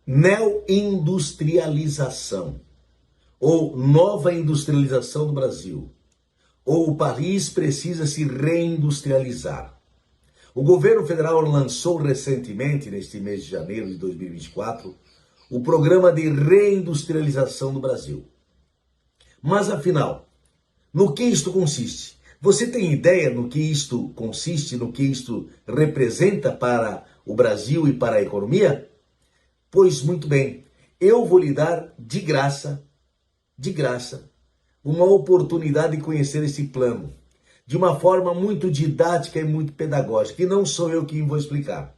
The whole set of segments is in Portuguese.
Neoindustrialização, ou nova industrialização do Brasil, ou o país precisa se reindustrializar. O governo federal lançou recentemente, neste mês de janeiro de 2024, o programa de reindustrialização do Brasil. Mas afinal, no que isto consiste? Você tem ideia no que isto consiste, no que isto representa para o Brasil e para a economia? Pois muito bem, eu vou lhe dar de graça, uma oportunidade de conhecer esse plano, de uma forma muito didática e muito pedagógica, e não sou eu quem vou explicar.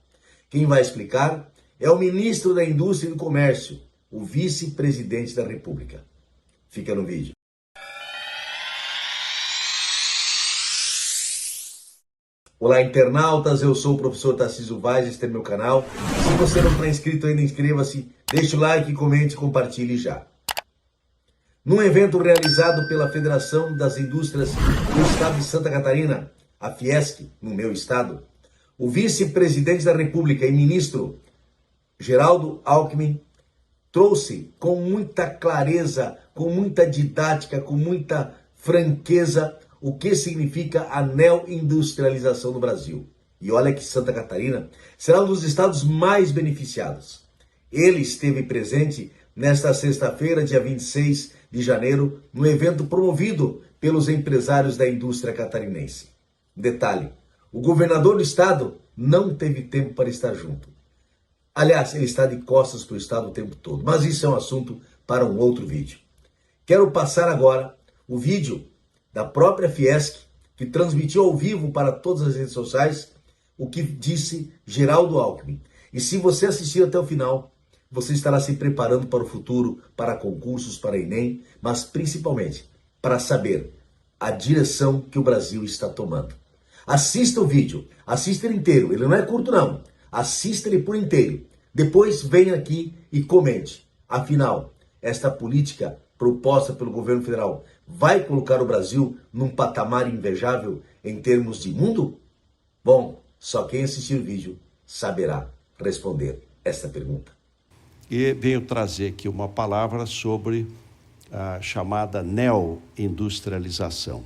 Quem vai explicar é o ministro da Indústria e do Comércio, o vice-presidente da República. Fica no vídeo. Olá, internautas, eu sou o professor Tarcísio Vaz, este é meu canal. Se você não está inscrito ainda, inscreva-se, deixe o like, comente e compartilhe já. Num evento realizado pela Federação das Indústrias do Estado de Santa Catarina, a Fiesc, no meu estado, o vice-presidente da República e ministro Geraldo Alckmin trouxe com muita clareza, com muita didática, com muita franqueza, o que significa a neoindustrialização no Brasil. E olha que Santa Catarina será um dos estados mais beneficiados. Ele esteve presente nesta sexta-feira, dia 26 de janeiro, no evento promovido pelos empresários da indústria catarinense. Detalhe, o governador do estado não teve tempo para estar junto. Aliás, ele está de costas para o estado o tempo todo, mas isso é um assunto para um outro vídeo. Quero passar agora o vídeo da própria Fiesc, que transmitiu ao vivo para todas as redes sociais o que disse Geraldo Alckmin. E se você assistir até o final, você estará se preparando para o futuro, para concursos, para Enem, mas principalmente para saber a direção que o Brasil está tomando. Assista o vídeo, assista ele inteiro, ele não é curto não, assista ele por inteiro. Depois venha aqui e comente. Afinal, esta política proposta pelo governo federal vai colocar o Brasil num patamar invejável em termos de mundo? Bom, só quem assistir o vídeo saberá responder esta pergunta. E venho trazer aqui uma palavra sobre a chamada neoindustrialização.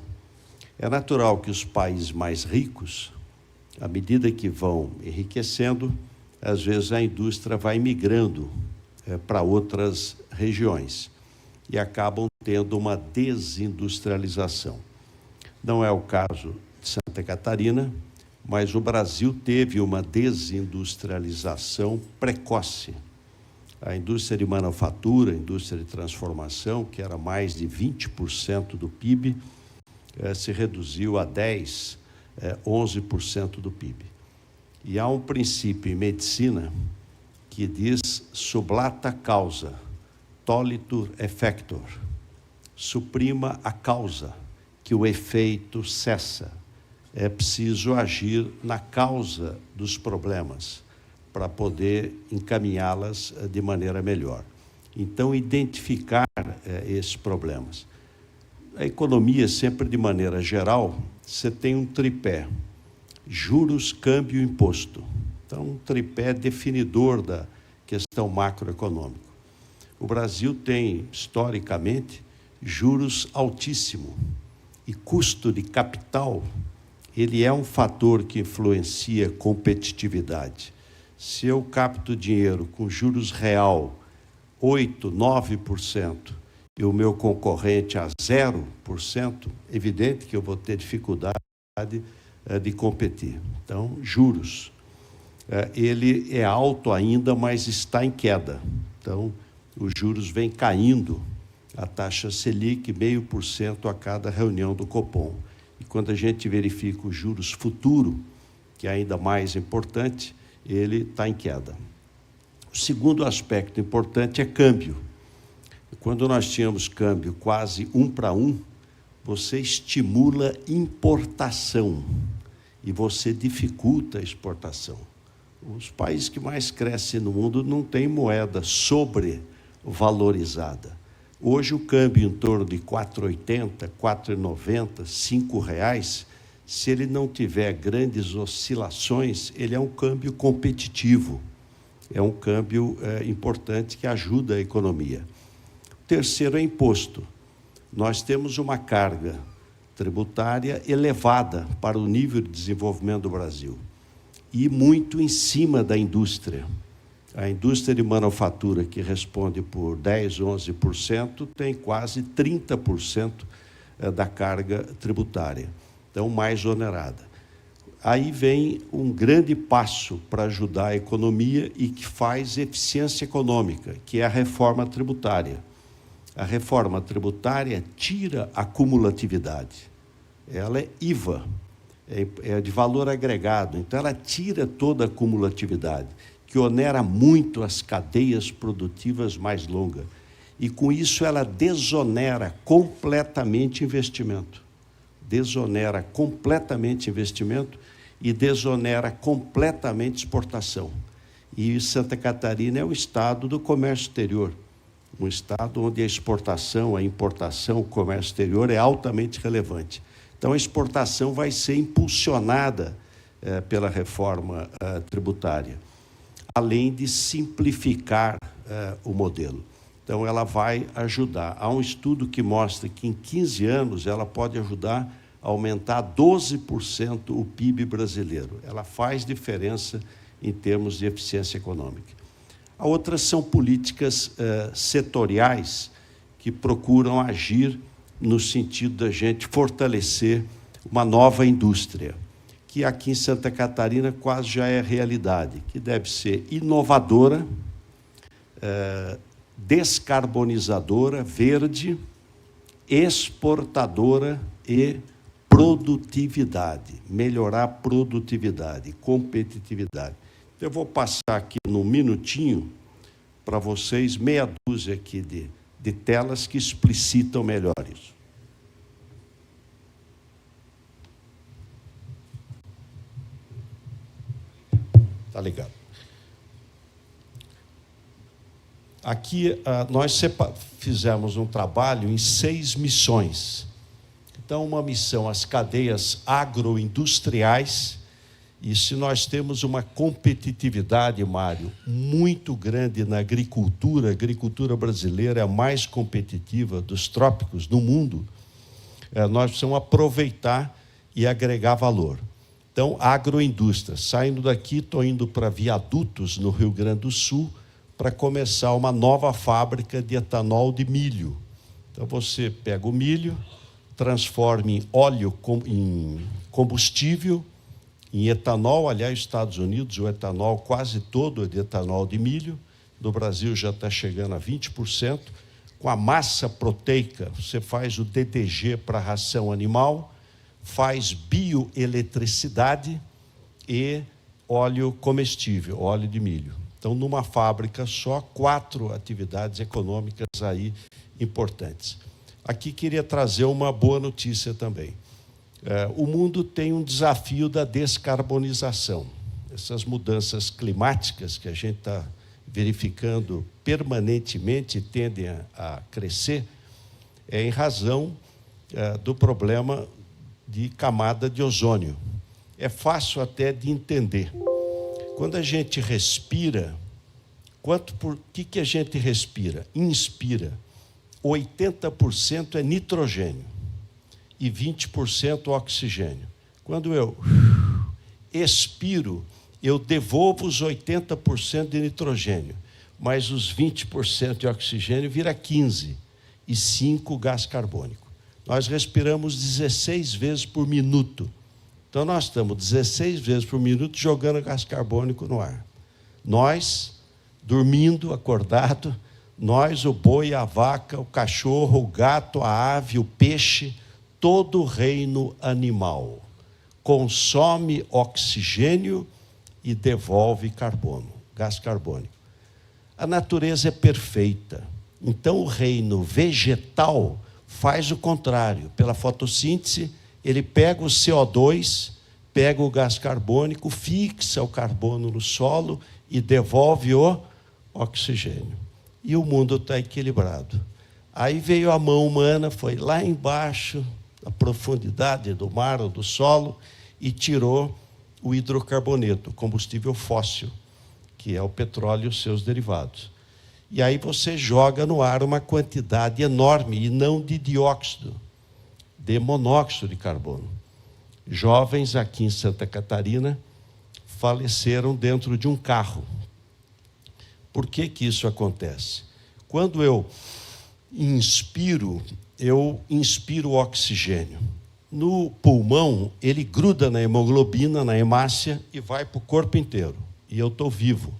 É natural que os países mais ricos, à medida que vão enriquecendo, às vezes a indústria vai migrando para outras regiões e acabam tendo uma desindustrialização. Não é o caso de Santa Catarina, mas o Brasil teve uma desindustrialização precoce. A indústria de manufatura, a indústria de transformação, que era mais de 20% do PIB, se reduziu a 10%, 11% do PIB. E há um princípio em medicina que diz sublata causa, tolitur effector. Suprima a causa, que o efeito cessa. É preciso agir na causa dos problemas para poder encaminhá-las de maneira melhor. Então, identificar esses problemas. A economia, sempre de maneira geral, você tem um tripé: juros, câmbio e imposto. Então, um tripé definidor da questão macroeconômica. O Brasil tem, historicamente, juros altíssimos e custo de capital, ele é um fator que influencia competitividade. Se eu capto dinheiro com juros real 8%, 9% e o meu concorrente a 0%, evidente que eu vou ter dificuldade de competir. Então, juros. Ele é alto ainda, mas está em queda. Então, os juros vêm caindo, a taxa Selic 0,5% a cada reunião do Copom. E quando a gente verifica os juros futuro, que é ainda mais importante, ele está em queda. O segundo aspecto importante é câmbio. Quando nós tínhamos câmbio quase 1:1, você estimula importação e você dificulta a exportação. Os países que mais crescem no mundo não têm moeda sobrevalorizada. Hoje o câmbio em torno de R$ 4,80, R$ 4,90, R$ 5,00, se ele não tiver grandes oscilações, ele é um câmbio competitivo. É um câmbio importante que ajuda a economia. O terceiro é imposto. Nós temos uma carga tributária elevada para o nível de desenvolvimento do Brasil e muito em cima da indústria. A indústria de manufatura, que responde por 10%, 11%, tem quase 30% da carga tributária, então mais onerada. Aí vem um grande passo para ajudar a economia e que faz eficiência econômica, que é a reforma tributária. A reforma tributária tira a cumulatividade. Ela é IVA, é de valor agregado, então ela tira toda a cumulatividade, que onera muito as cadeias produtivas mais longas. E, com isso, ela desonera completamente investimento. Desonera completamente investimento e desonera completamente exportação. E Santa Catarina é o estado do comércio exterior, um estado onde a exportação, a importação, o comércio exterior é altamente relevante. Então, a exportação vai ser impulsionada pela reforma tributária, além de simplificar o modelo. Então, ela vai ajudar. Há um estudo que mostra que, em 15 anos, ela pode ajudar a aumentar 12% o PIB brasileiro. Ela faz diferença em termos de eficiência econômica. A outra são políticas setoriais que procuram agir no sentido da gente fortalecer uma nova indústria, que aqui em Santa Catarina quase já é realidade, que deve ser inovadora, descarbonizadora, verde, exportadora e produtividade, melhorar a produtividade, competitividade. Então, eu vou passar aqui num minutinho para vocês meia dúzia aqui de telas que explicitam melhor isso. Tá ligado? Aqui nós fizemos um trabalho em 6 missões. Então, uma missão, as cadeias agroindustriais, e se nós temos uma competitividade, Mário, muito grande na agricultura, a agricultura brasileira é a mais competitiva dos trópicos no mundo, nós precisamos aproveitar e agregar valor. Então, agroindústria. Saindo daqui, estou indo para Viadutos, no Rio Grande do Sul, para começar uma nova fábrica de etanol de milho. Então, você pega o milho, transforma em óleo, em combustível, em etanol. Aliás, nos Estados Unidos, o etanol quase todo é de etanol de milho. No Brasil já está chegando a 20%. Com a massa proteica, você faz o DDG para ração animal, faz bioeletricidade e óleo comestível, óleo de milho. Então, numa fábrica só, 4 atividades econômicas aí importantes. Aqui queria trazer uma boa notícia também. O mundo tem um desafio da descarbonização. Essas mudanças climáticas que a gente está verificando permanentemente tendem a crescer, em razão do problema de camada de ozônio. É fácil até de entender. Quando a gente respira, que a gente respira? Inspira. 80% é nitrogênio e 20% oxigênio. Quando eu expiro, eu devolvo os 80% de nitrogênio, mas os 20% de oxigênio vira 15% e 5% gás carbônico. Nós respiramos 16 vezes por minuto. Então, nós estamos 16 vezes por minuto jogando gás carbônico no ar. Nós, dormindo, acordado, nós, o boi, a vaca, o cachorro, o gato, a ave, o peixe, todo o reino animal consome oxigênio e devolve carbono, gás carbônico. A natureza é perfeita. Então, o reino vegetal faz o contrário. Pela fotossíntese, ele pega o CO2, pega o gás carbônico, fixa o carbono no solo e devolve o oxigênio. E o mundo está equilibrado. Aí veio a mão humana, foi lá embaixo, na profundidade do mar ou do solo, e tirou o hidrocarboneto, combustível fóssil, que é o petróleo e os seus derivados. E aí você joga no ar uma quantidade enorme, e não de dióxido, de monóxido de carbono. Jovens aqui em Santa Catarina faleceram dentro de um carro. Por que que isso acontece? Quando eu inspiro oxigênio. No pulmão, ele gruda na hemoglobina, na hemácia, e vai para o corpo inteiro. E eu estou vivo,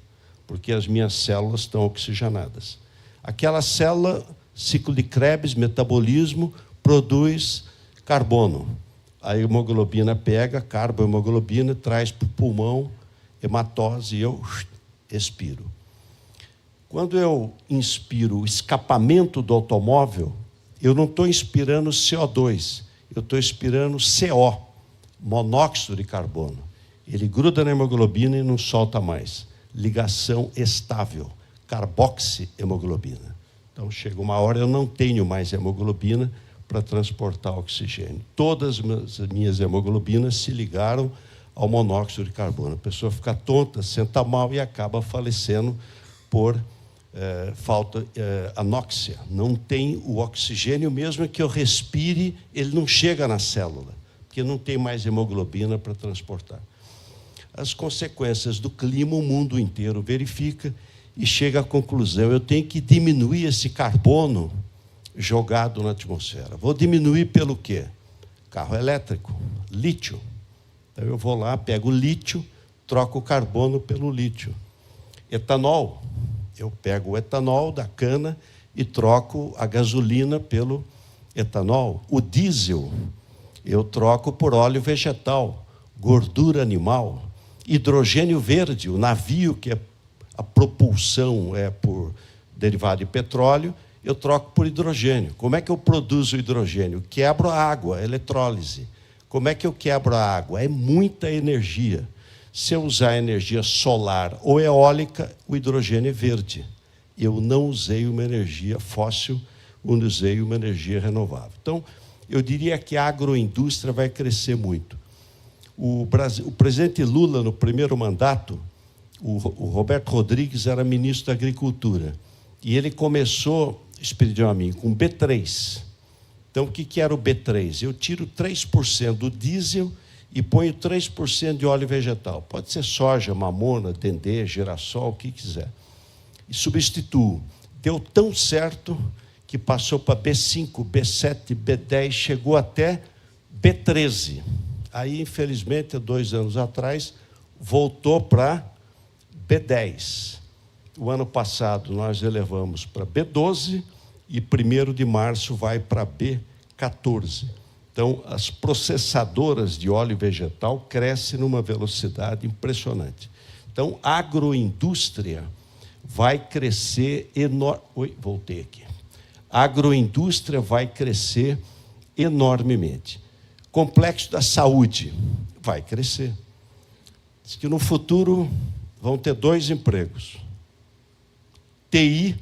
porque as minhas células estão oxigenadas. Aquela célula, ciclo de Krebs, metabolismo, produz carbono. A hemoglobina pega, carbohemoglobina, traz para o pulmão, hematose, e eu expiro. Quando eu inspiro o escapamento do automóvel, eu não estou inspirando CO2, eu estou inspirando CO, monóxido de carbono. Ele gruda na hemoglobina e não solta mais. Ligação estável, carboxihemoglobina. Então, chega uma hora, eu não tenho mais hemoglobina para transportar oxigênio. Todas as minhas hemoglobinas se ligaram ao monóxido de carbono. A pessoa fica tonta, senta mal e acaba falecendo por falta anóxia. Não tem o oxigênio, mesmo que eu respire, ele não chega na célula, porque não tem mais hemoglobina para transportar. As consequências do clima, o mundo inteiro verifica e chega à conclusão: eu tenho que diminuir esse carbono jogado na atmosfera. Vou diminuir pelo quê? Carro elétrico, lítio. Então eu vou lá, pego o lítio, troco o carbono pelo lítio. Etanol. Eu pego o etanol da cana e troco a gasolina pelo etanol. O diesel, eu troco por óleo vegetal, gordura animal, hidrogênio verde, o navio, que a propulsão é por derivado de petróleo, eu troco por hidrogênio. Como é que eu produzo o hidrogênio? Quebro a água, eletrólise. Como é que eu quebro a água? É muita energia. Se eu usar energia solar ou eólica, o hidrogênio é verde. Eu não usei uma energia fóssil, eu usei uma energia renovável. Então, eu diria que a agroindústria vai crescer muito. O presidente Lula, no primeiro mandato, o Roberto Rodrigues era ministro da Agricultura. E ele começou, expediu a mim, com B3. Então, o que era o B3? Eu tiro 3% do diesel e ponho 3% de óleo vegetal. Pode ser soja, mamona, dendê, girassol, o que quiser. E substituo. Deu tão certo que passou para B5, B7, B10, chegou até B13. Aí, infelizmente, há 2 anos atrás, voltou para B10. O ano passado, nós elevamos para B12 e 1º de março vai para B14. Então, as processadoras de óleo vegetal crescem numa velocidade impressionante. Então, a agroindústria vai crescer voltei aqui. A agroindústria vai crescer enormemente. Complexo da saúde vai crescer. Diz que no futuro vão ter 2 empregos. TI,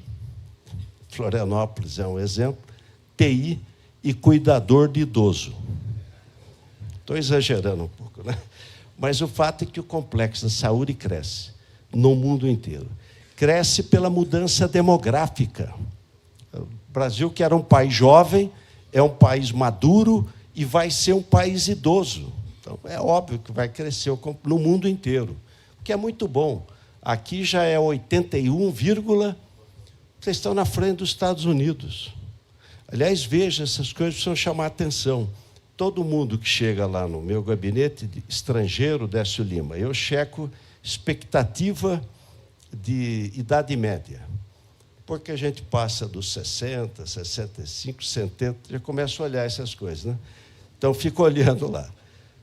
Florianópolis é um exemplo, TI e cuidador de idoso. Estou exagerando um pouco, né? Mas o fato é que o complexo da saúde cresce no mundo inteiro. Cresce pela mudança demográfica. O Brasil, que era um país jovem, é um país maduro e vai ser um país idoso. Então, é óbvio que vai crescer no mundo inteiro, o que é muito bom. Aqui já é 81, vocês estão na frente dos Estados Unidos. Aliás, veja, essas coisas precisam chamar a atenção. Todo mundo que chega lá no meu gabinete, de estrangeiro, Décio Lima, eu checo expectativa de idade média. Porque a gente passa dos 60, 65, 70, já começa a olhar essas coisas, né? Então, fico olhando lá.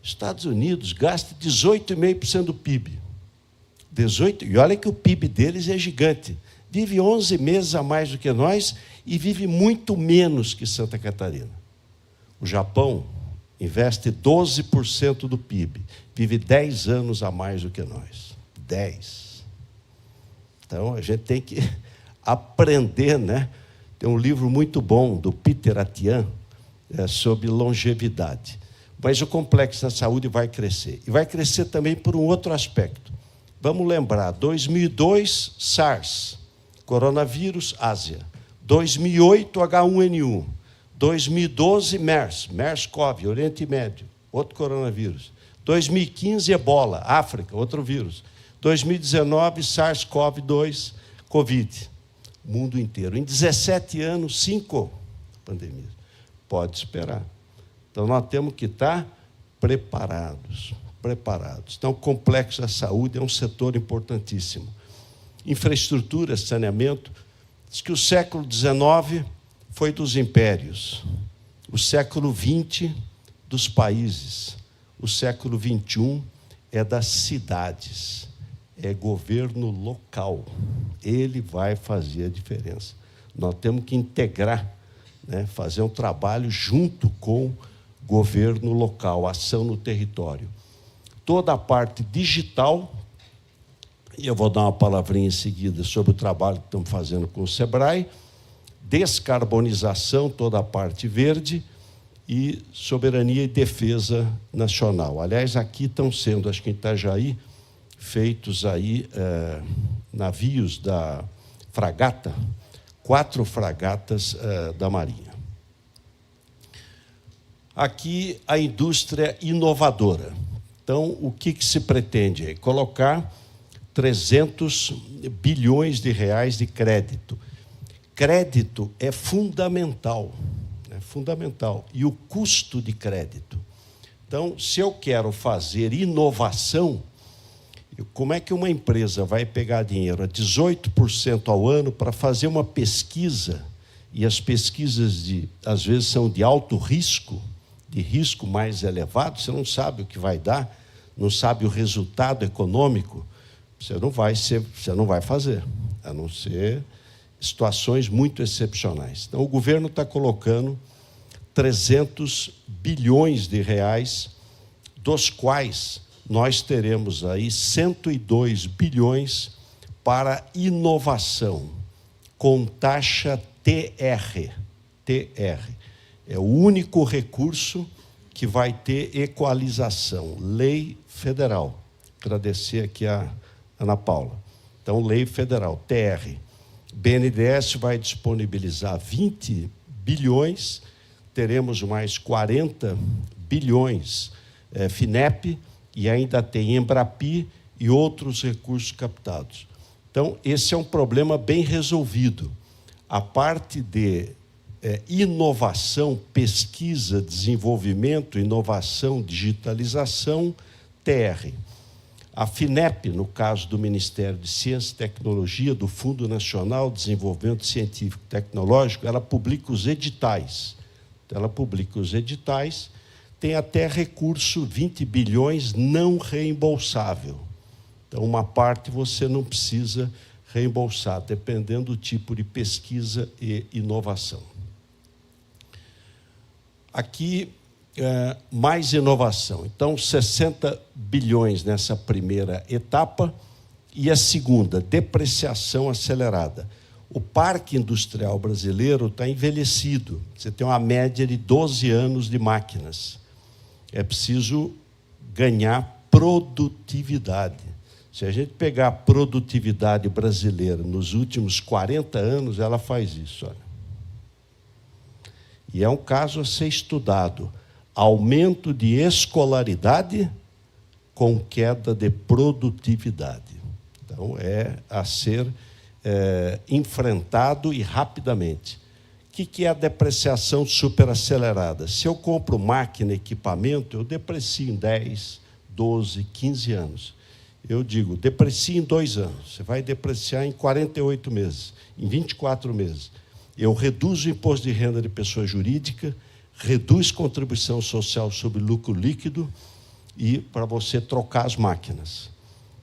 Estados Unidos gasta 18,5% do PIB. 18, e olha que o PIB deles é gigante. Vive 11 meses a mais do que nós e vive muito menos que Santa Catarina. O Japão investe 12% do PIB, vive 10 anos a mais do que nós. 10. Então, a gente tem que aprender, né? Tem um livro muito bom do Peter Attian sobre longevidade. Mas o complexo da saúde vai crescer. E vai crescer também por um outro aspecto. Vamos lembrar, 2002, SARS, coronavírus, Ásia. 2008, H1N1. 2012, MERS-CoV, Oriente Médio, outro coronavírus. 2015, Ebola, África, outro vírus. 2019, SARS-CoV-2, Covid, mundo inteiro. Em 17 anos, 5 pandemias. Pode esperar. Então, nós temos que estar preparados. Então, o complexo da saúde é um setor importantíssimo. Infraestrutura, saneamento. Diz que o século XIX foi dos impérios, o século XX dos países, o século XXI é das cidades, é governo local. Ele vai fazer a diferença. Nós temos que integrar, né, fazer um trabalho junto com governo local, ação no território. Toda a parte digital, e eu vou dar uma palavrinha em seguida sobre o trabalho que estamos fazendo com o SEBRAE, descarbonização, toda a parte verde, e soberania e defesa nacional. Aliás, aqui estão sendo, acho que em Itajaí, feitos aí navios da fragata, 4 fragatas da Marinha. Aqui a indústria inovadora. Então, o que se pretende? Colocar 300 bilhões de reais de crédito. Crédito é fundamental, e o custo de crédito. Então, se eu quero fazer inovação, como é que uma empresa vai pegar dinheiro a 18% ao ano para fazer uma pesquisa, e as pesquisas, às vezes, são de alto risco, de risco mais elevado, você não sabe o que vai dar, não sabe o resultado econômico, você não vai fazer, a não ser situações muito excepcionais. Então, o governo está colocando 300 bilhões de reais, dos quais nós teremos aí 102 bilhões para inovação, com taxa TR. É o único recurso que vai ter equalização, lei federal. Agradecer aqui a Ana Paula. Então, lei federal, TR. BNDES vai disponibilizar 20 bilhões, teremos mais 40 bilhões FINEP, e ainda tem Embrapi e outros recursos captados. Então, esse é um problema bem resolvido. A parte de inovação, pesquisa, desenvolvimento, inovação, digitalização, TR. A FINEP, no caso do Ministério de Ciência e Tecnologia, do Fundo Nacional de Desenvolvimento Científico e Tecnológico, ela publica os editais. Então, ela publica os editais, tem até recurso 20 bilhões não reembolsável. Então, uma parte você não precisa reembolsar, dependendo do tipo de pesquisa e inovação. Aqui, mais inovação. Então, 60 bilhões nessa primeira etapa, e a segunda, depreciação acelerada. O parque industrial brasileiro está envelhecido. Você tem uma média de 12 anos de máquinas. É preciso ganhar produtividade. Se a gente pegar a produtividade brasileira nos últimos 40 anos, ela faz isso. Olha. E é um caso a ser estudado. Aumento de escolaridade com queda de produtividade. Então, é a ser enfrentado e rapidamente. O que é a depreciação superacelerada? Se eu compro máquina, equipamento, eu deprecio em 10, 12, 15 anos. Eu digo, deprecia em 2 anos. Você vai depreciar em 48 meses, em 24 meses. Eu reduzo o imposto de renda de pessoa jurídica, reduz contribuição social sobre lucro líquido e para você trocar as máquinas.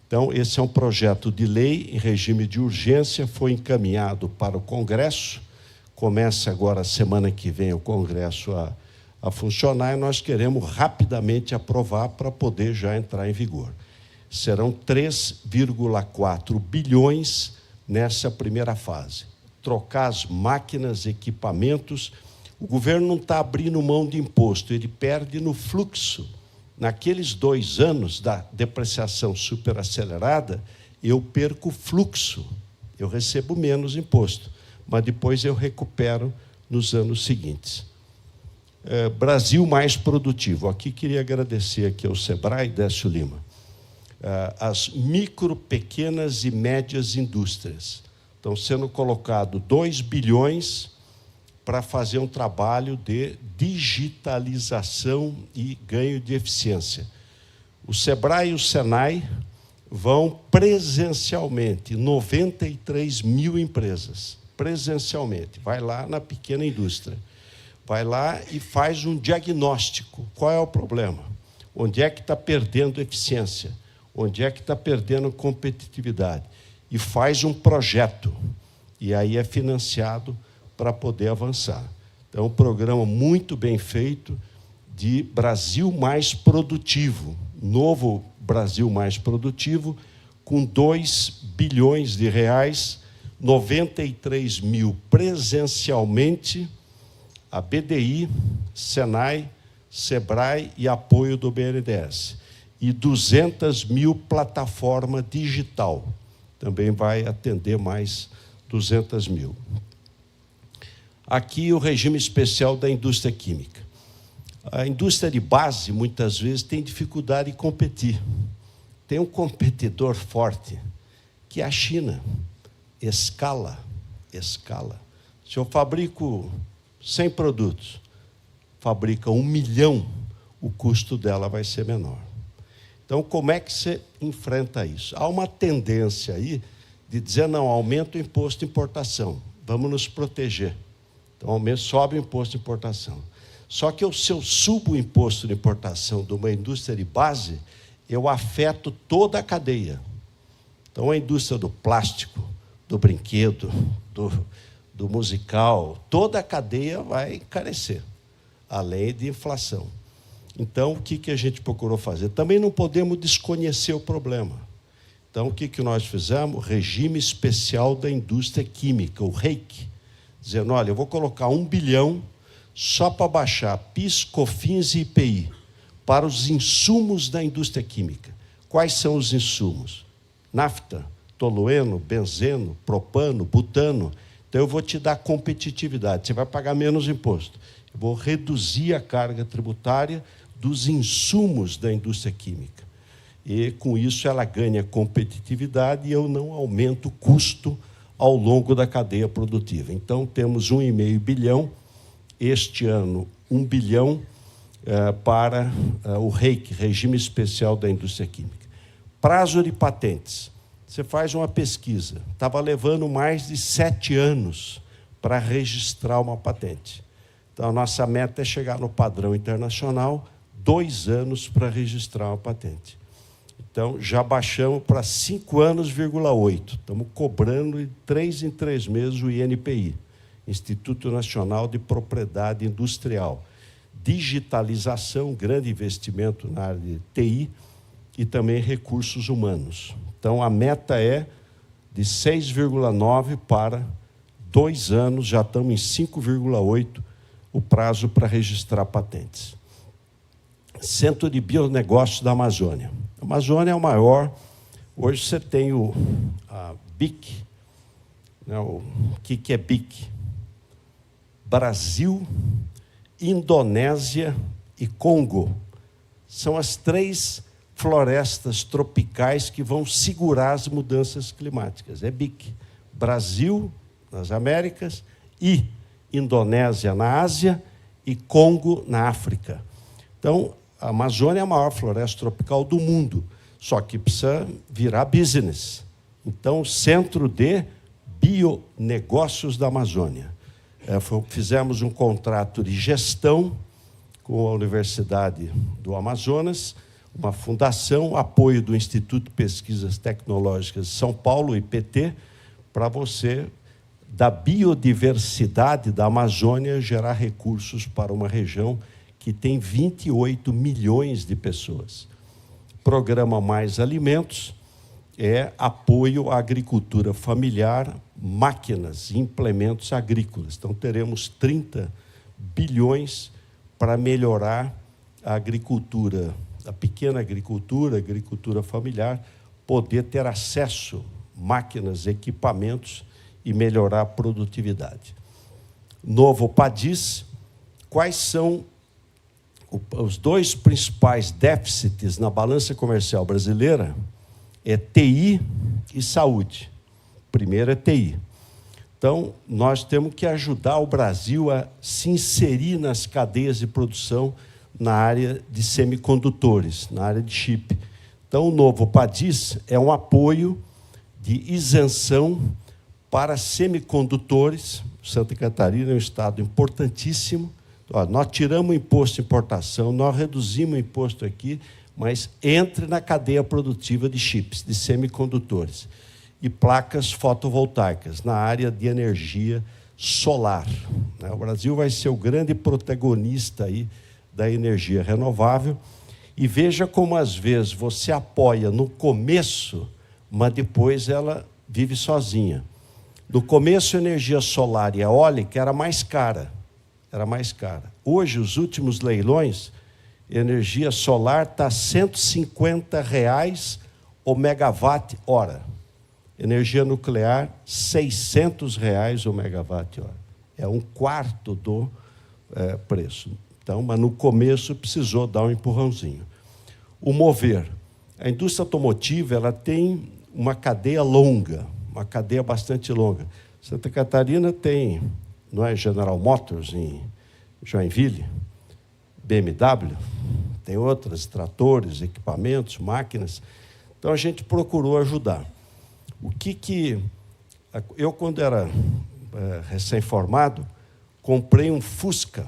Então, esse é um projeto de lei em regime de urgência, foi encaminhado para o Congresso, começa agora, semana que vem, o Congresso a funcionar, e nós queremos rapidamente aprovar para poder já entrar em vigor. Serão 3,4 bilhões nessa primeira fase. Trocar as máquinas, equipamentos. O governo não está abrindo mão de imposto, ele perde no fluxo naqueles 2 anos da depreciação superacelerada, eu perco fluxo, eu recebo menos imposto, mas depois eu recupero nos anos seguintes. Brasil mais produtivo. Aqui queria agradecer aqui ao Sebrae, Décio Lima. As micro, pequenas e médias indústrias. Estão sendo colocados 2 bilhões para fazer um trabalho de digitalização e ganho de eficiência. O Sebrae e o Senai vão presencialmente, 93 mil empresas, presencialmente. Vai lá na pequena indústria. Vai lá e faz um diagnóstico. Qual é o problema? Onde é que está perdendo eficiência? Onde é que está perdendo competitividade? E faz um projeto. E aí é financiado para poder avançar. Então, um programa muito bem feito de Brasil mais produtivo, novo Brasil mais produtivo, com 2 bilhões de reais, 93 mil presencialmente, a BDI, Senai, Sebrae e apoio do BNDES. E 200 mil plataforma digital. Também vai atender mais 200 mil. Aqui o regime especial da indústria química. A indústria de base, muitas vezes, tem dificuldade em competir. Tem um competidor forte, que é a China. Escala. Se eu fabrico 100 produtos, fabrica 1 milhão, o custo dela vai ser menor. Então, como é que você enfrenta isso? Há uma tendência aí de dizer, não, aumenta o imposto de importação, vamos nos proteger. Então, sobe o imposto de importação. Só que se eu subo o imposto de importação de uma indústria de base, eu afeto toda a cadeia. Então, a indústria do plástico, do brinquedo, do musical, toda a cadeia vai encarecer, além de inflação. Então, o que a gente procurou fazer? Também não podemos desconhecer o problema. Então, o que nós fizemos? Regime especial da indústria química, o REIQ, dizendo, olha, eu vou colocar 1 bilhão só para baixar PIS, COFINS e IPI para os insumos da indústria química. Quais são os insumos? Nafta, tolueno, benzeno, propano, butano. Então, eu vou te dar competitividade, você vai pagar menos imposto. Eu vou reduzir a carga tributária dos insumos da indústria química. E, com isso, ela ganha competitividade e eu não aumento o custo ao longo da cadeia produtiva. Então, temos 1,5 bilhão, este ano 1 bilhão para o REIQ, Regime Especial da Indústria Química. Prazo de patentes. Você faz uma pesquisa, estava levando mais de 7 anos para registrar uma patente. Então, a nossa meta é chegar no padrão internacional, 2 anos para registrar uma patente. Então, já baixamos para 5 anos,8. Estamos cobrando de 3 em 3 meses o INPI, Instituto Nacional de Propriedade Industrial. Digitalização, grande investimento na área de TI e também recursos humanos. Então, a meta é de 6,9 para 2 anos, já estamos em 5,8 o prazo para registrar patentes. Centro de Bionegócios da Amazônia. A Amazônia é o maior. Hoje você tem a BIC. Né, o que é BIC? Brasil, Indonésia e Congo. São as 3 florestas tropicais que vão segurar as mudanças climáticas. É BIC. Brasil, nas Américas, e Indonésia na Ásia e Congo na África. Então, a Amazônia é a maior floresta tropical do mundo, só que precisa virar business. Então, Centro de Bionegócios da Amazônia. Fizemos um contrato de gestão com a Universidade do Amazonas, uma fundação, apoio do Instituto de Pesquisas Tecnológicas de São Paulo, IPT, para você, da biodiversidade da Amazônia, gerar recursos para uma região que tem 28 milhões de pessoas. Programa Mais Alimentos é apoio à agricultura familiar, máquinas e implementos agrícolas. Então, teremos 30 bilhões para melhorar a agricultura a pequena agricultura, agricultura familiar, poder ter acesso a máquinas, equipamentos e melhorar a produtividade. Novo PADIS, quais são os dois principais déficits na balança comercial brasileira? É TI e saúde. Primeiro é TI. Então, nós temos que ajudar o Brasil a se inserir nas cadeias de produção na área de semicondutores, na área de chip. Então, o novo PADIS é um apoio de isenção para semicondutores. Santa Catarina é um estado importantíssimo. Nós tiramos o imposto de importação, nós reduzimos o imposto aqui, mas entre na cadeia produtiva de chips, de semicondutores e placas fotovoltaicas na área de energia solar. O Brasil vai ser o grande protagonista aí da energia renovável. E veja como, às vezes, você apoia no começo, mas depois ela vive sozinha. No começo, a energia solar e eólica era mais cara. Hoje, os últimos leilões, energia solar está R$ 150 o megawatt-hora. Energia nuclear, R$ 600 o megawatt-hora. É um quarto do preço. Então, mas no começo precisou dar um empurrãozinho. O mover. A indústria automotiva ela tem uma cadeia longa, uma cadeia bastante longa. Santa Catarina tem, não é, General Motors em Joinville, BMW, tem outras, tratores, equipamentos, máquinas. Então, a gente procurou ajudar. Eu, quando era recém-formado, comprei um Fusca,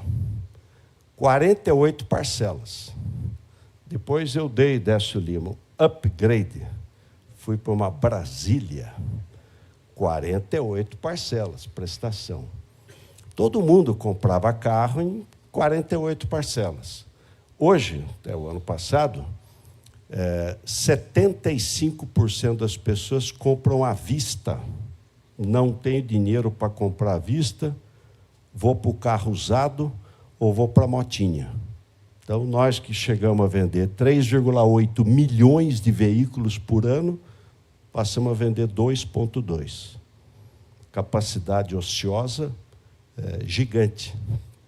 48 parcelas. Depois eu dei, Décio Lima, upgrade. Fui para uma Brasília, 48 parcelas, prestação. Todo mundo comprava carro em 48 parcelas. Hoje, até o ano passado, 75% das pessoas compram à vista. Não tenho dinheiro para comprar à vista, vou para o carro usado ou vou para a motinha. Então, nós que chegamos a vender 3,8 milhões de veículos por ano, passamos a vender 2,2. Capacidade ociosa gigante.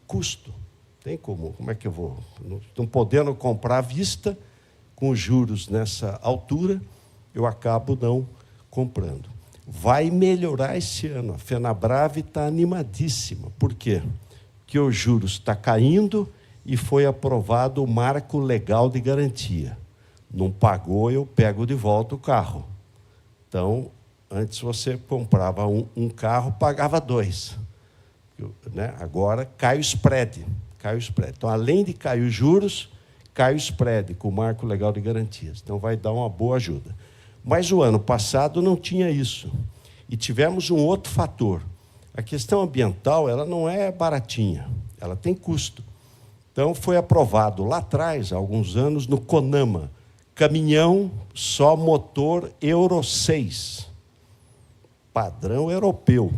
Custo. Tem como é que eu vou? Não podendo comprar à vista, com juros nessa altura, eu acabo não comprando. Vai melhorar esse ano. A Fenabrave está animadíssima. Por quê? Porque os juros estão caindo e foi aprovado o marco legal de garantia. Não pagou, eu pego de volta o carro. Então, antes você comprava um carro, pagava 2. Agora cai o spread. Então, além de cair os juros, cai o spread com o marco legal de garantias. Então, vai dar uma boa ajuda. Mas o ano passado não tinha isso. E tivemos um outro fator. A questão ambiental ela não é baratinha, ela tem custo. Então, foi aprovado lá atrás, há alguns anos, no CONAMA, caminhão só motor Euro 6, padrão europeu,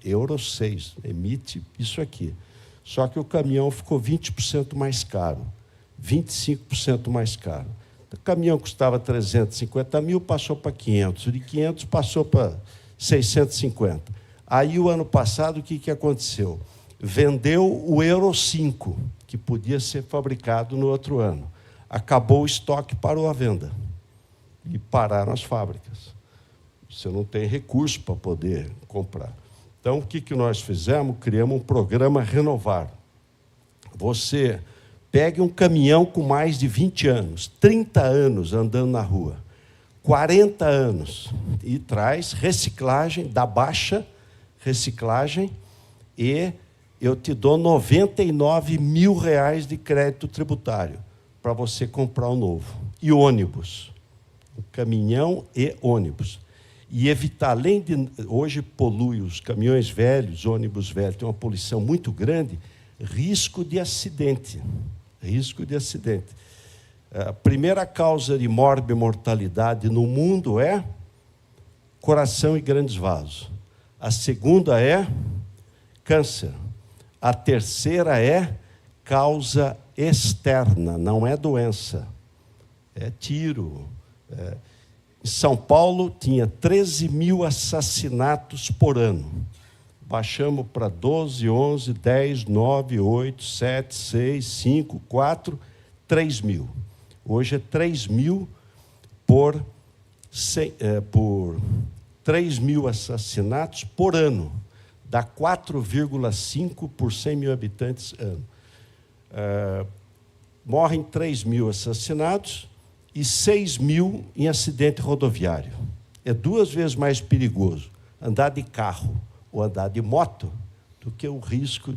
Euro 6, emite isso aqui. Só que o caminhão ficou 20% mais caro, 25% mais caro. O caminhão custava 350 mil, passou para 500. De 500 passou para 650. Aí, o ano passado, o que aconteceu? Vendeu o Euro 5, que podia ser fabricado no outro ano. Acabou o estoque, parou a venda. E pararam as fábricas. Você não tem recurso para poder comprar. Então, o que nós fizemos? Criamos um programa Renovar. Você pegue um caminhão com mais de 20 anos, 30 anos andando na rua, 40 anos, e traz reciclagem, dá baixa reciclagem, e eu te dou R$99 mil de crédito tributário para você comprar um novo. E ônibus, o caminhão e ônibus. E evitar, além de... Hoje polui os caminhões velhos, ônibus velhos, tem uma poluição muito grande, risco de acidente. Risco de acidente. A primeira causa de mortalidade no mundo é coração e grandes vasos. A segunda é câncer. A terceira é causa externa, não é doença, tiro. Em São Paulo tinha 13 mil assassinatos por ano. Baixamos para 12, 11, 10, 9, 8, 7, 6, 5, 4, 3 mil. Hoje é 3 mil por 3 mil assassinatos por ano. Dá 4,5 por 100 mil habitantes ano. Morrem 3 mil assassinados e 6 mil em acidente rodoviário. É 2 vezes mais perigoso andar de carro ou andar de moto do que o risco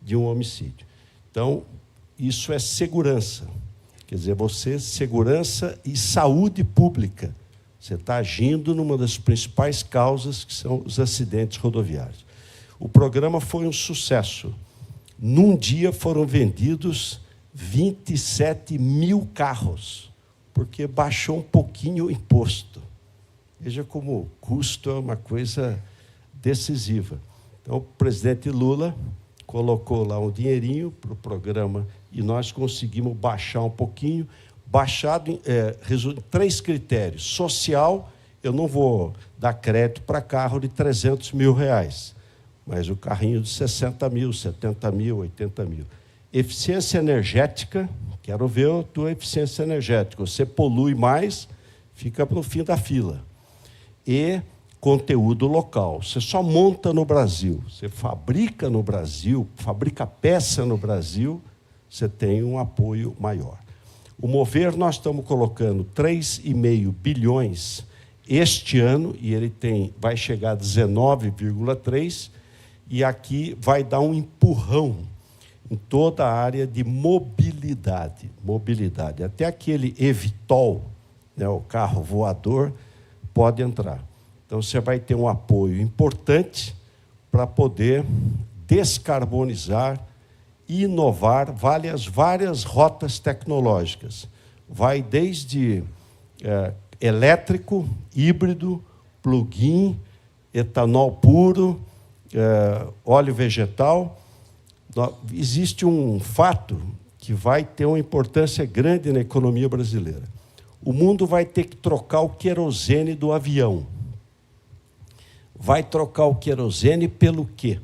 de um homicídio. Então, isso é segurança. Quer dizer, segurança e saúde pública. Você está agindo numa das principais causas, que são os acidentes rodoviários. O programa foi um sucesso. Num dia foram vendidos 27 mil carros, porque baixou um pouquinho o imposto. Veja como o custo é uma coisa decisiva. Então, o presidente Lula colocou lá um dinheirinho para o programa e nós conseguimos baixar um pouquinho, baixado em 3 critérios. Social, eu não vou dar crédito para carro de 300 mil reais, mas o carrinho de 60 mil, 70 mil, 80 mil. Eficiência energética, quero ver a tua eficiência energética. Você polui mais, fica no fim da fila. E conteúdo local. Você só monta no Brasil, você fabrica no Brasil, fabrica peça no Brasil, você tem um apoio maior. O Mover, nós estamos colocando 3,5 bilhões este ano, e ele vai chegar a 19,3, e aqui vai dar um empurrão em toda a área de mobilidade. Até aquele eVTOL, né, o carro voador, pode entrar. Então, você vai ter um apoio importante para poder descarbonizar e inovar várias rotas tecnológicas. Vai desde elétrico, híbrido, plug-in, etanol puro, óleo vegetal. Existe um fato que vai ter uma importância grande na economia brasileira. O mundo vai ter que trocar o querosene do avião. Vai trocar o querosene pelo quê?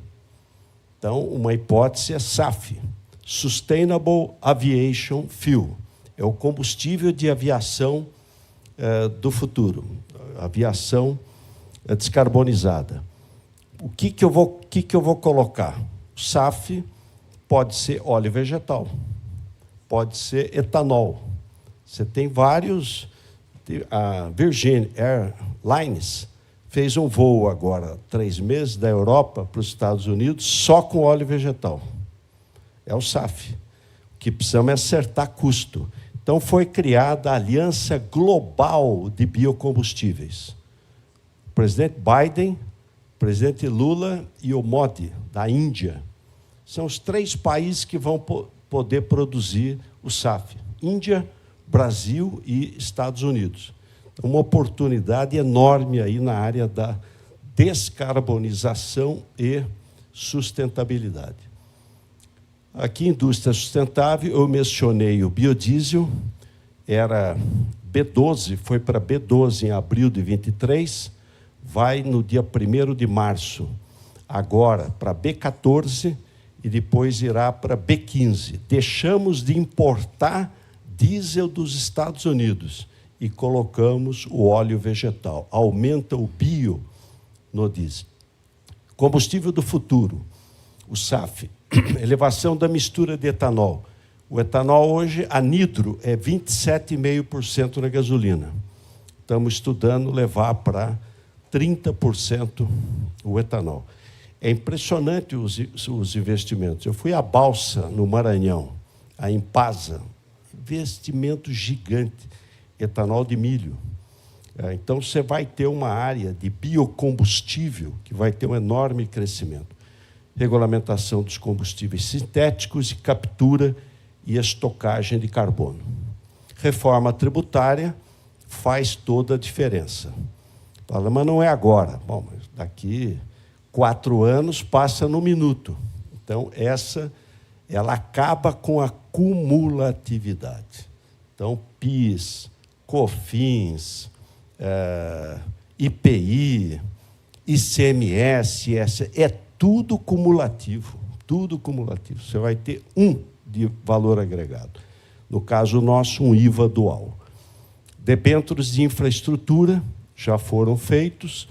Então, uma hipótese é SAF, Sustainable Aviation Fuel. É o combustível de aviação do futuro, aviação descarbonizada. O que eu vou colocar? O SAF pode ser óleo vegetal, pode ser etanol. Você tem vários... A Virgin Airlines fez um voo agora, 3 meses, da Europa para os Estados Unidos, só com óleo vegetal. É o SAF. O que precisamos é acertar custo. Então, foi criada a Aliança Global de Biocombustíveis. O presidente Biden, o presidente Lula e o Modi, da Índia, são os 3 países que vão poder produzir o SAF. Índia, Brasil e Estados Unidos. Uma oportunidade enorme aí na área da descarbonização e sustentabilidade. Aqui, indústria sustentável, eu mencionei o biodiesel, era B12, foi para B12 em abril de 23, vai no dia 1º de março, agora para B14 e depois irá para B15. Deixamos de importar diesel dos Estados Unidos e colocamos o óleo vegetal. Aumenta o bio no diesel. Combustível do futuro, o SAF, elevação da mistura de etanol. O etanol hoje, anidro, é 27,5% na gasolina. Estamos estudando levar para 30% o etanol. É impressionante os investimentos. Eu fui à Balsa, no Maranhão, a Impasa, investimento gigante, etanol de milho. Então, você vai ter uma área de biocombustível que vai ter um enorme crescimento. Regulamentação dos combustíveis sintéticos e captura e estocagem de carbono. Reforma tributária faz toda a diferença. Fala, mas não é agora. Bom, mas daqui 4 anos passa no minuto. Então, ela acaba com a cumulatividade. Então, PIS, COFINS, IPI, ICMS, é tudo cumulativo, tudo cumulativo. Você vai ter um de valor agregado. No caso nosso, um IVA dual. Debêntures de infraestrutura já foram feitos,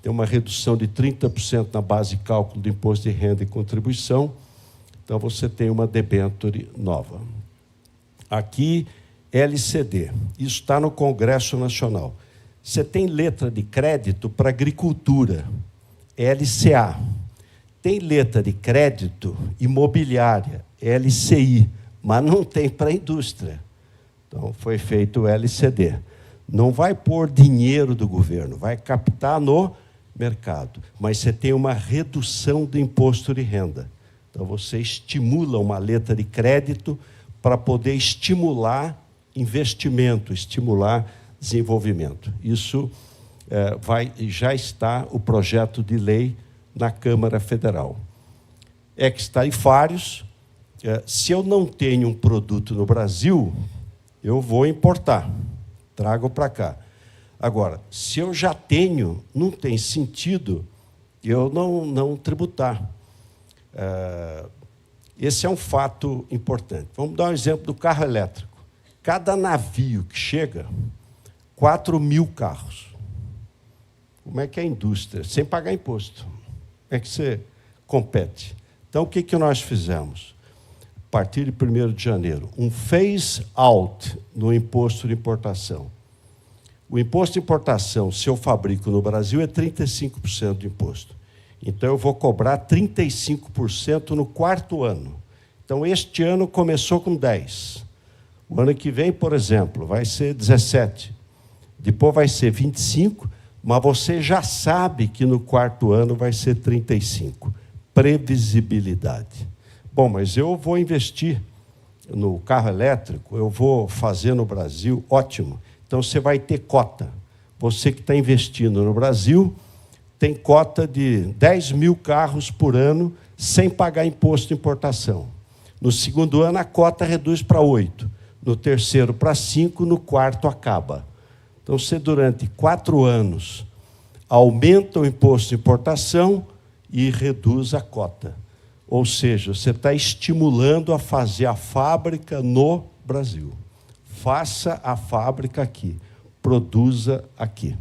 tem uma redução de 30% na base de cálculo do imposto de renda e contribuição, então você tem uma debênture nova. Aqui, LCD, isso está no Congresso Nacional. Você tem letra de crédito para agricultura, LCA. Tem letra de crédito imobiliária, LCI, mas não tem para a indústria. Então, foi feito o LCD. Não vai pôr dinheiro do governo, vai captar no mercado, mas você tem uma redução do imposto de renda. Então, você estimula uma letra de crédito para poder estimular investimento, estimular desenvolvimento. Isso já está o projeto de lei na Câmara Federal. Ex-tarifários, se eu não tenho um produto no Brasil, eu vou importar, trago para cá. Agora, se eu já tenho, não tem sentido eu não tributar. Esse é um fato importante. Vamos dar um exemplo do carro elétrico. Cada navio que chega, 4.000 carros. Como é que é a indústria? Sem pagar imposto. Como é que você compete? Então, o que nós fizemos? A partir de 1º de janeiro, um phase-out no imposto de importação. O imposto de importação, se eu fabrico no Brasil, é 35% de imposto. Então, eu vou cobrar 35% no 4º ano. Então, este ano começou com 10%. O ano que vem, por exemplo, vai ser 17%. Depois vai ser 25%, mas você já sabe que no 4º ano vai ser 35%. Previsibilidade. Bom, mas eu vou investir no carro elétrico, eu vou fazer no Brasil, ótimo. Então, você vai ter cota. Você que está investindo no Brasil tem cota de 10.000 carros por ano sem pagar imposto de importação. No 2º ano, a cota reduz para 8. No 3º para 5, no 4º acaba. Então, você durante 4 anos aumenta o imposto de importação e reduz a cota. Ou seja, você está estimulando a fazer a fábrica no Brasil. Faça a fábrica aqui, produza aqui.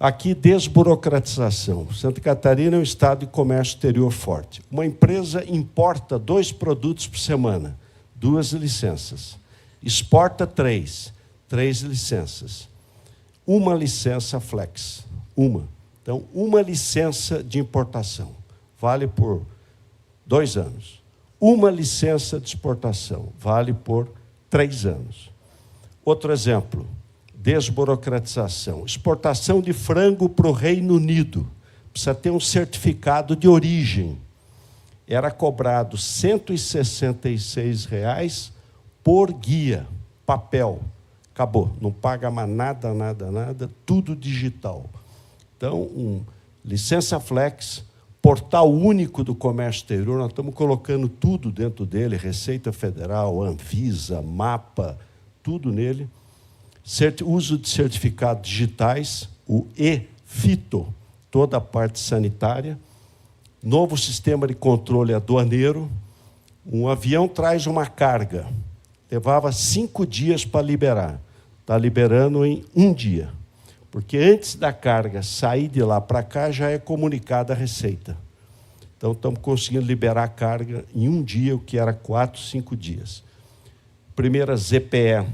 Aqui, desburocratização. Santa Catarina é um estado de comércio exterior forte. Uma empresa importa 2 produtos por semana, 2 licenças. Exporta 3 licenças. 1 licença flex, 1. Então, 1 licença de importação, vale por 2 anos. 1 licença de exportação, vale por 3 anos. Outro exemplo, desburocratização. Exportação de frango para o Reino Unido. Precisa ter um certificado de origem. Era cobrado R$ 166 por guia, papel. Acabou, não paga mais nada, tudo digital. Então, licença flex, portal único do comércio exterior, nós estamos colocando tudo dentro dele, Receita Federal, Anvisa, Mapa, tudo nele. Uso de certificados digitais, o e-Fito, toda a parte sanitária. Novo sistema de controle aduaneiro. Um avião traz uma carga, levava 5 dias para liberar. Está liberando em 1 dia. Porque antes da carga sair de lá para cá, já é comunicada a Receita. Então, estamos conseguindo liberar a carga em 1 dia, o que era 4, 5 dias. Primeira ZPE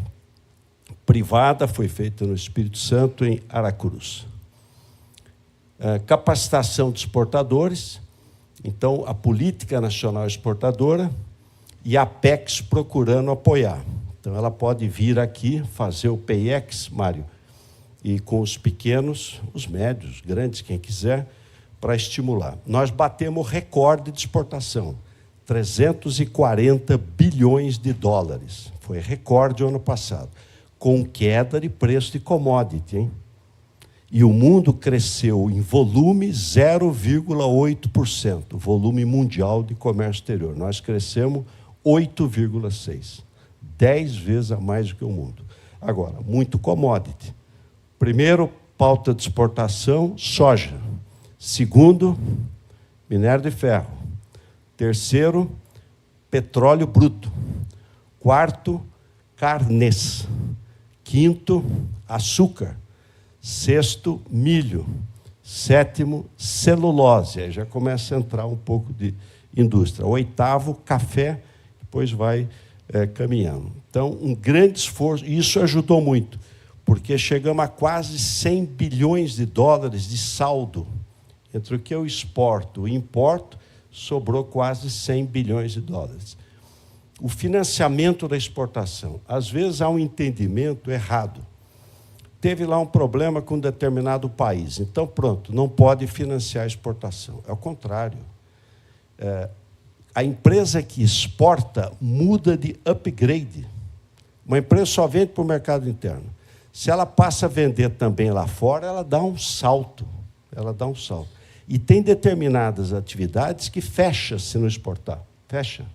privada foi feita no Espírito Santo, em Aracruz. Capacitação de exportadores. Então, a Política Nacional Exportadora e a Apex procurando apoiar. Então, ela pode vir aqui, fazer o PIEX, Mário, e com os pequenos, os médios, os grandes, quem quiser, para estimular. Nós batemos recorde de exportação, 340 bilhões de dólares. Foi recorde o ano passado, com queda de preço de commodity, hein? E o mundo cresceu em volume 0,8%, volume mundial de comércio exterior. Nós crescemos 8,6%. 10 vezes a mais do que o mundo. Agora, muito commodity. Primeiro, pauta de exportação, soja. Segundo, minério de ferro. Terceiro, petróleo bruto. Quarto, carnes. Quinto, açúcar. Sexto, milho. Sétimo, celulose. Aí já começa a entrar um pouco de indústria. Oitavo, café. Depois vai caminhando. Então, um grande esforço. E isso ajudou muito, porque chegamos a quase 100 bilhões de dólares de saldo. Entre o que eu exporto e importo, sobrou quase 100 bilhões de dólares. O financiamento da exportação. Às vezes há um entendimento errado. Teve lá um problema com um determinado país. Então, pronto, não pode financiar a exportação. É o contrário. A empresa que exporta muda de upgrade. Uma empresa só vende para o mercado interno. Se ela passa a vender também lá fora, ela dá um salto. Ela dá um salto. E tem determinadas atividades que fecha se não exportar. Fecha.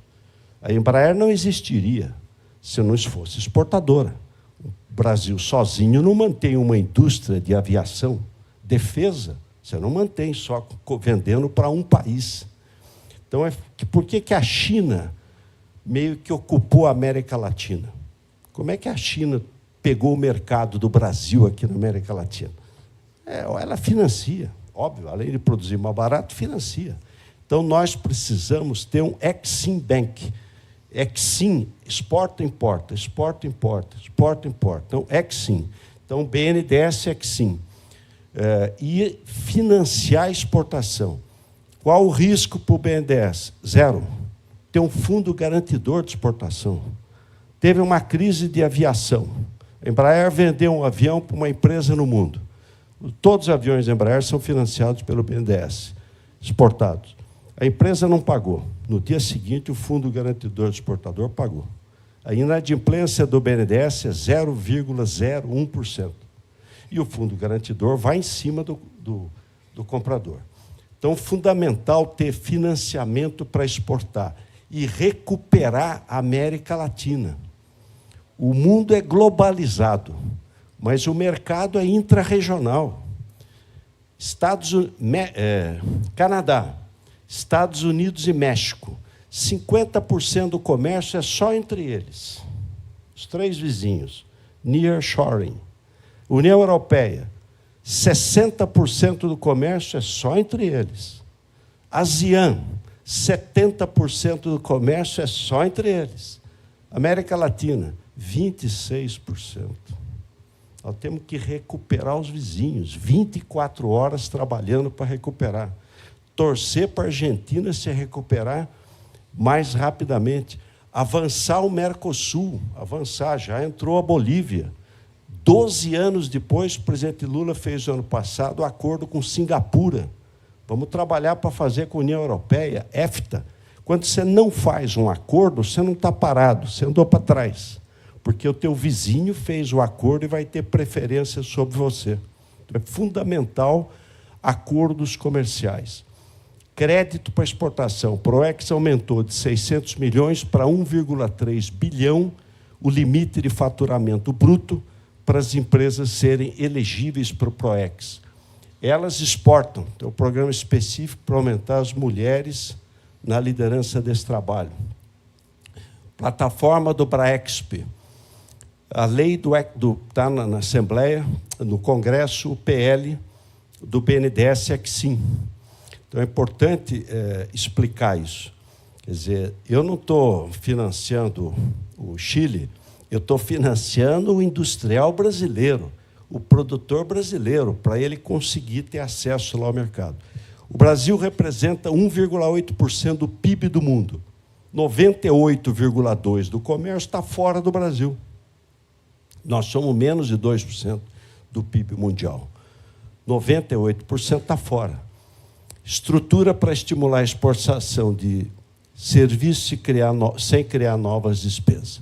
A Embraer não existiria se não fosse exportadora. O Brasil sozinho não mantém uma indústria de aviação. Defesa, você não mantém só vendendo para um país. Então, por que a China meio que ocupou a América Latina? Como é que a China pegou o mercado do Brasil aqui na América Latina? Ela financia. Óbvio, além de produzir mais barato, financia. Então, nós precisamos ter um Exim Bank. Exim, exporta, importa, exporta, importa, exporta, importa. Então, Exim. Então, BNDES, Exim. E financiar a exportação. Qual o risco para o BNDES? Zero. Tem um fundo garantidor de exportação. Teve uma crise de aviação. A Embraer vendeu um avião para uma empresa no mundo. Todos os aviões da Embraer são financiados pelo BNDES, exportados. A empresa não pagou. No dia seguinte, o Fundo Garantidor do Exportador pagou. A inadimplência do BNDES é 0,01%. E o Fundo Garantidor vai em cima do comprador. Então, fundamental ter financiamento para exportar e recuperar a América Latina. O mundo é globalizado, mas o mercado é intrarregional. Canadá, Estados Unidos e México, 50% do comércio é só entre eles. Os três vizinhos, nearshoring. União Europeia, 60% do comércio é só entre eles. ASEAN, 70% do comércio é só entre eles. América Latina, 26%. Nós temos que recuperar os vizinhos, 24 horas trabalhando para recuperar. Torcer para a Argentina se recuperar mais rapidamente. Avançar o Mercosul, avançar, já entrou a Bolívia. 12 anos depois, o presidente Lula fez, no ano passado, o acordo com Singapura. Vamos trabalhar para fazer com a União Europeia, EFTA. Quando você não faz um acordo, você não está parado, você andou para trás. Porque o teu vizinho fez o acordo e vai ter preferência sobre você. Então, é fundamental acordos comerciais. Crédito para exportação. O PROEX aumentou de 600 milhões para 1,3 bilhão o limite de faturamento bruto para as empresas serem elegíveis para o PROEX. Elas exportam. Tem um programa específico para aumentar as mulheres na liderança desse trabalho. Plataforma do BRAEXP. A lei está na Assembleia, no Congresso, o PL do BNDES Exim. Então, é importante explicar isso. Quer dizer, eu não estou financiando o Chile, eu estou financiando o industrial brasileiro, o produtor brasileiro, para ele conseguir ter acesso lá ao mercado. O Brasil representa 1,8% do PIB do mundo. 98,2% do comércio está fora do Brasil. Nós somos menos de 2% do PIB mundial. 98% está fora. Estrutura para estimular a exportação de serviços sem criar novas despesas.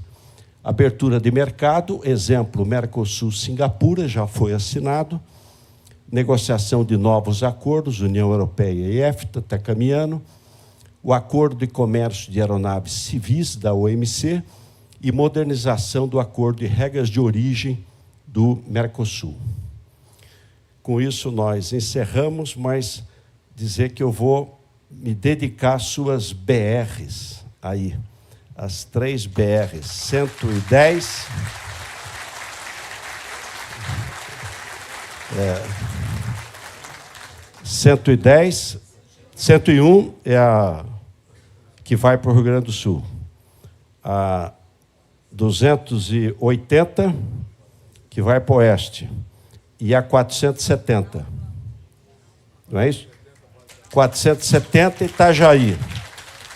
Abertura de mercado, exemplo, Mercosul-Singapura, já foi assinado. Negociação de novos acordos, União Europeia e EFTA, está caminhando. O Acordo de Comércio de Aeronaves Civis, da OMC. e modernização do acordo de regras de origem do Mercosul. Com isso, nós encerramos, mas dizer que eu vou me dedicar às suas BRs aí, as 3 BRs, 110... 110, 101 é a que vai para o Rio Grande do Sul. A 280, que vai para o Oeste. E a 470. Não é isso? 470 Itajaí.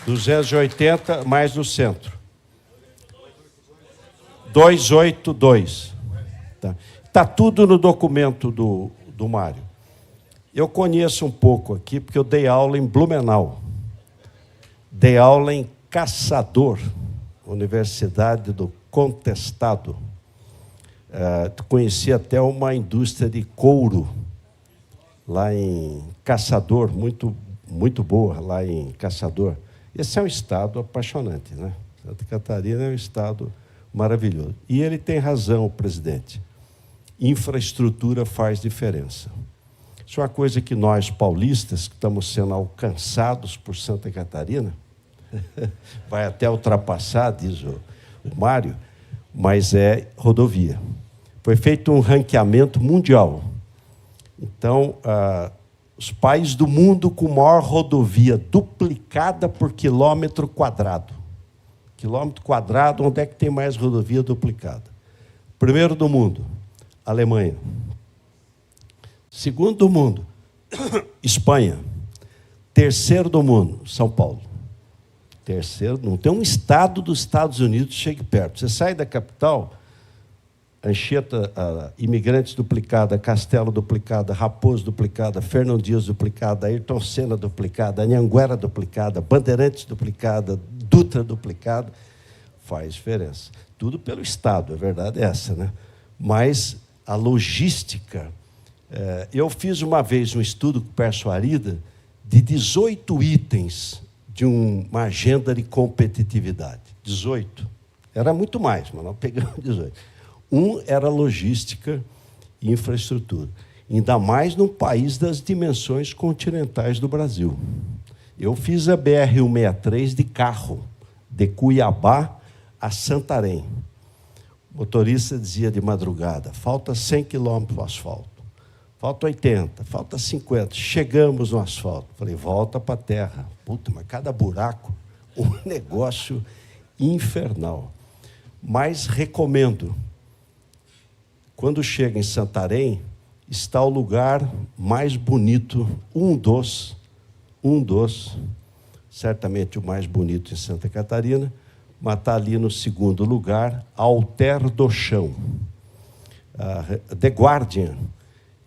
280 mais no centro. 282. Está tudo no documento do Mário. Eu conheço um pouco aqui, porque eu dei aula em Blumenau. Dei aula em Caçador, Universidade do Contestado. Conheci até uma indústria de couro lá em Caçador, muito, muito boa lá em Caçador. Esse é um estado apaixonante, né? Santa Catarina é um estado maravilhoso. E ele tem razão, o presidente. Infraestrutura faz diferença. Isso é uma coisa que nós, paulistas, que estamos sendo alcançados por Santa Catarina, vai até ultrapassar, diz o Mário, mas é rodovia. Foi feito um ranqueamento mundial. Então, os países do mundo com maior rodovia duplicada por quilômetro quadrado. Quilômetro quadrado, onde é que tem mais rodovia duplicada? Primeiro do mundo, Alemanha. Segundo do mundo, Espanha. Terceiro do mundo, São Paulo. Terceiro, não tem um estado dos Estados Unidos que chegue perto. Você sai da capital, Anchieta, Imigrantes duplicada, Castelo duplicada, Raposo duplicada, Fernão Dias duplicada, Ayrton Senna duplicada, Anhanguera duplicada, Bandeirantes duplicada, Dutra duplicada, faz diferença. Tudo pelo Estado, a verdade é essa, né? Mas a logística... eu fiz uma vez um estudo com o Pércio Arida de 18 itens de uma agenda de competitividade. 18. Era muito mais, mas nós pegamos 18. Um era logística e infraestrutura. Ainda mais num país das dimensões continentais do Brasil. Eu fiz a BR-163 de carro, de Cuiabá a Santarém. O motorista dizia de madrugada, falta 100 quilômetros para o asfalto. Falta 80, falta 50. Chegamos no asfalto. Falei, volta para a terra. Puta, mas cada buraco, um negócio infernal. Mas recomendo. Quando chega em Santarém, está o lugar mais bonito, um dos, certamente o mais bonito em Santa Catarina, mas está ali no segundo lugar, Alter do Chão. The Guardian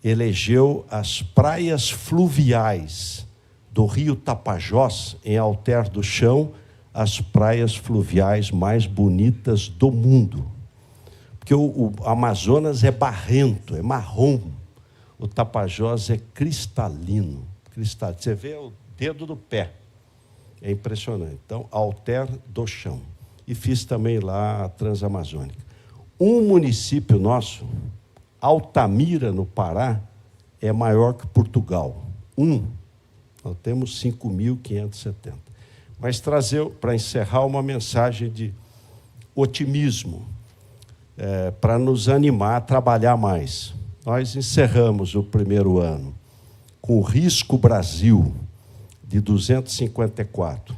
elegeu as praias fluviais do rio Tapajós, em Alter do Chão, as praias fluviais mais bonitas do mundo. Porque o Amazonas é barrento, é marrom. O Tapajós é cristalino. Você vê o dedo do pé. É impressionante. Então, Alter do Chão. E fiz também lá a Transamazônica. Um município nosso, Altamira, no Pará, é maior que Portugal. Nós temos 5.570. Mas trazer, para encerrar, uma mensagem de otimismo, para nos animar a trabalhar mais. Nós encerramos o primeiro ano com o Risco Brasil de 254,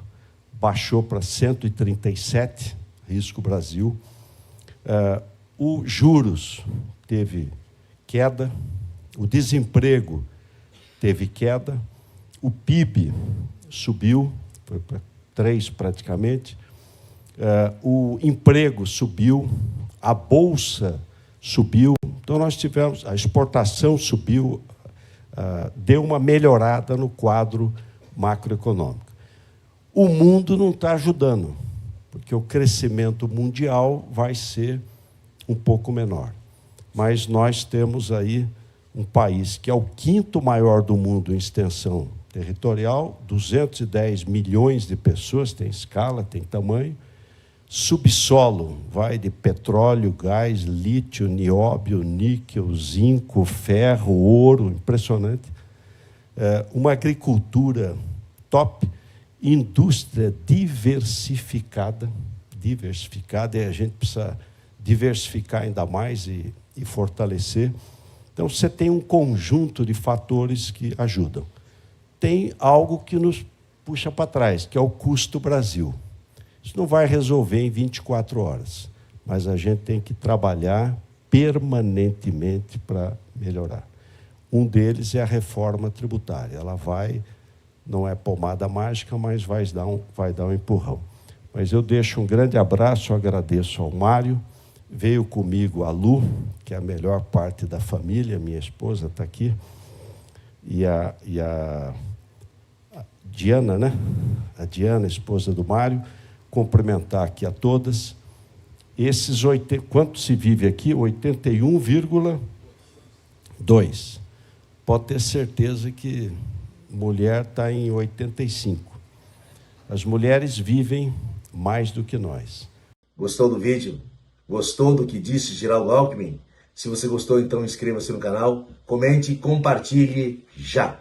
baixou para 137, Risco Brasil. O juros teve queda, o desemprego teve queda, o PIB subiu, foi para 3 praticamente, o emprego subiu, a bolsa subiu, então nós tivemos, a exportação subiu, deu uma melhorada no quadro macroeconômico. O mundo não está ajudando, porque o crescimento mundial vai ser um pouco menor. Mas nós temos aí um país que é o 5º maior do mundo em extensão territorial, 210 milhões de pessoas, tem escala, tem tamanho, subsolo, vai de petróleo, gás, lítio, nióbio, níquel, zinco, ferro, ouro, impressionante. Uma agricultura top, indústria diversificada, e a gente precisa diversificar ainda mais e fortalecer. Então, você tem um conjunto de fatores que ajudam. Tem algo que nos puxa para trás, que é o custo Brasil. Isso não vai resolver em 24 horas, mas a gente tem que trabalhar permanentemente para melhorar. Um deles é a reforma tributária. Ela não é pomada mágica, mas vai dar um empurrão. Mas eu deixo um grande abraço, agradeço ao Mário. Veio comigo a Lu, que é a melhor parte da família, minha esposa está aqui, e a Diana, né? A Diana, esposa do Mário, cumprimentar aqui a todas. Quanto se vive aqui? 81,2. Pode ter certeza que mulher está em 85. As mulheres vivem mais do que nós. Gostou do vídeo? Gostou do que disse Geraldo Alckmin? Se você gostou, então inscreva-se no canal, comente e compartilhe já!